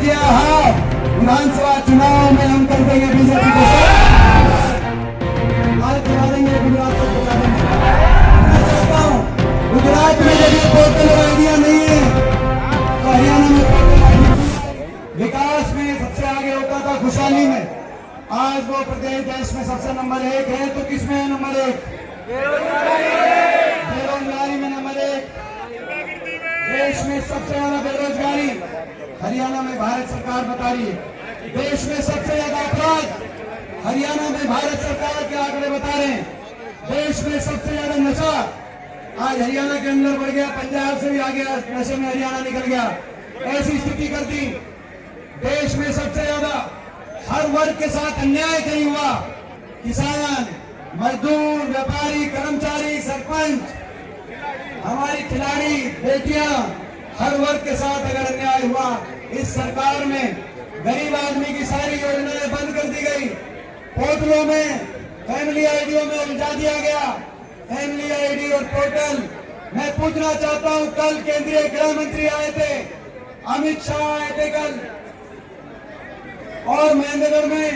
किया हाफ विधानसभा चुनाव में हम कर देंगे बीजेपी को हार करा देंगे, गुजरात को बचा देंगे। मैं चाहता हूँ गुजरात में जब ये पोर्टल आइडिया नहीं है तो हरियाणा में पोर्टल आइडिया विकास में सबसे आगे होता था, खुशहाली में। आज वो प्रदेश देश में सबसे नंबर 1 है, तो किसमें है नंबर 1? बेरोजगारी में नंबर 1। देश में सबसे ज्यादा बेरोजगारी हरियाणा में भारत सरकार बता रही है। देश में सबसे ज्यादा अपराध हरियाणा में भारत सरकार के आंकड़े बता रहे हैं। देश में सबसे ज्यादा नशा आज हरियाणा के अंदर बढ़ गया, पंजाब से भी आगे नशे में हरियाणा निकल गया। ऐसी स्थिति कर दी। देश में सबसे ज्यादा हर वर्ग के साथ अन्याय कहीं हुआ, किसान, मजदूर, व्यापारी, कर्मचारी, सरपंच, हमारी खिलाड़ी बेटियां, हर वर्ग के साथ अगर अन्याय हुआ, इस सरकार में गरीब आदमी की सारी योजनाएं बंद कर दी गई। पोर्टलों में फैमिली आईडियों में उलझा दिया गया, फैमिली आईडी और पोर्टल। मैं पूछना चाहता हूं, कल केंद्रीय गृह मंत्री आए थे, अमित शाह आए थे कल, और महेंद्रगढ़ में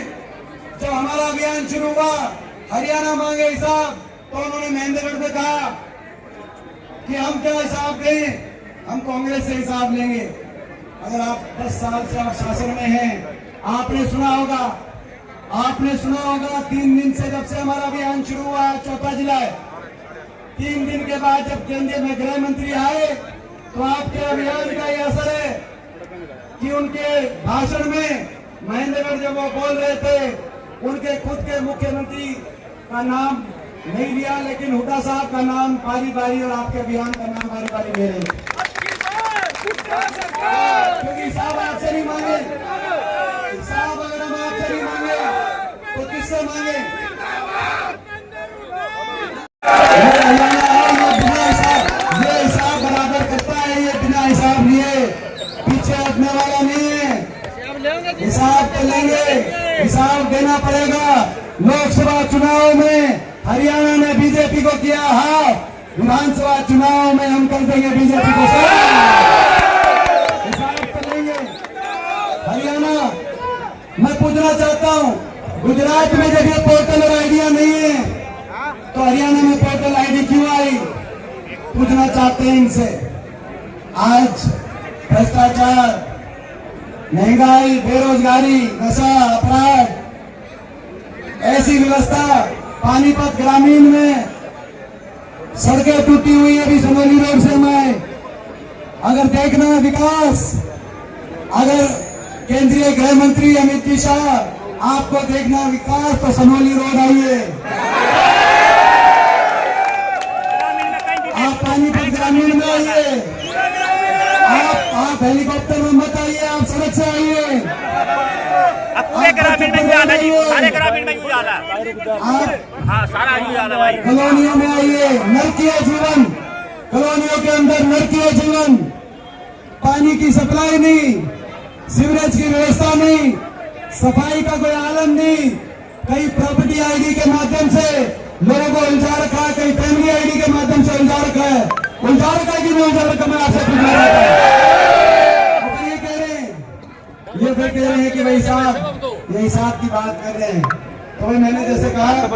जब हमारा अभियान शुरू हुआ, हरियाणा मांगे हिसाब, तो उन्होंने महेंद्रगढ़ में कहा कि हम क्या हिसाब दें, हम कांग्रेस से हिसाब लेंगे। अगर आप 10 साल से आप शासन में हैं, आपने सुना होगा 3 दिन से जब से हमारा अभियान शुरू हुआ, चौथा जिला है, 3 दिन के बाद जब केंद्रीय में गृह मंत्री आए, तो आपके अभियान का ये असर है कि उनके भाषण में महेंद्रगढ़ जब वो बोल रहे थे, उनके खुद के मुख्यमंत्री का नाम नहीं लिया, लेकिन हुड्डा साहब का नाम बारी बारी और आपके अभियान का नाम बारी बारी ले रहे। क्योंकि साहब आपसे नहीं मांगे, साहब अगर हम आपसे नहीं मांगे तो किससे मांगे? ये हिसाब बराबर करता है, ये बिना हिसाब लिए पीछे हटने वाला नहीं है। हिसाब तो लेंगे, हिसाब देना पड़ेगा। लोकसभा चुनाव में हरियाणा ने बीजेपी को किया हाफ, विधानसभा चुनाव में हम कर देंगे बीजेपी को हिसाब तो लेंगे। हरियाणा मैं पूछना चाहता हूं, गुजरात में जब ये पोर्टल और आइडिया नहीं है तो हरियाणा में पोर्टल आईडी क्यों आई? पूछना चाहते हैं इनसे। आज भ्रष्टाचार, महंगाई, बेरोजगारी, नशा, अपराध, ऐसी व्यवस्था, पानीपत ग्रामीण में सड़कें टूटी हुई है, अभी सोनोली रोड से मैं अगर देखना है विकास, अगर केंद्रीय गृह मंत्री अमित शाह आपको देखना है विकास, तो सोनोली रोड आइए। आप पानीपत ग्रामीण में आइए, आप हेलीकॉप्टर में मत आइए, आप सड़क से आइए। पूरे ग्रामीण में जाना जी, सारे ग्रामीण में जाना। हाँ, सारा जाना भाई। कॉलोनियों में आइए, नरकीय जीवन, कॉलोनियों के अंदर नरकीय जीवन, पानी की सप्लाई नहीं, सीवरेज की व्यवस्था नहीं, सफाई का कोई आलम नहीं। कई प्रॉपर्टी आईडी के माध्यम से लोगों को उलझा रखा है, कई फैमिली आईडी के माध्यम से उलझा रखा है। उलझा रखा है कि नहीं उलझा रखा, मैं आपसे पूछना चाहता हूं। ये फिर कह रहे हैं कि भाई साहब ये हिसाब की बात कर रहे हैं, तो भाई मैंने जैसे कहा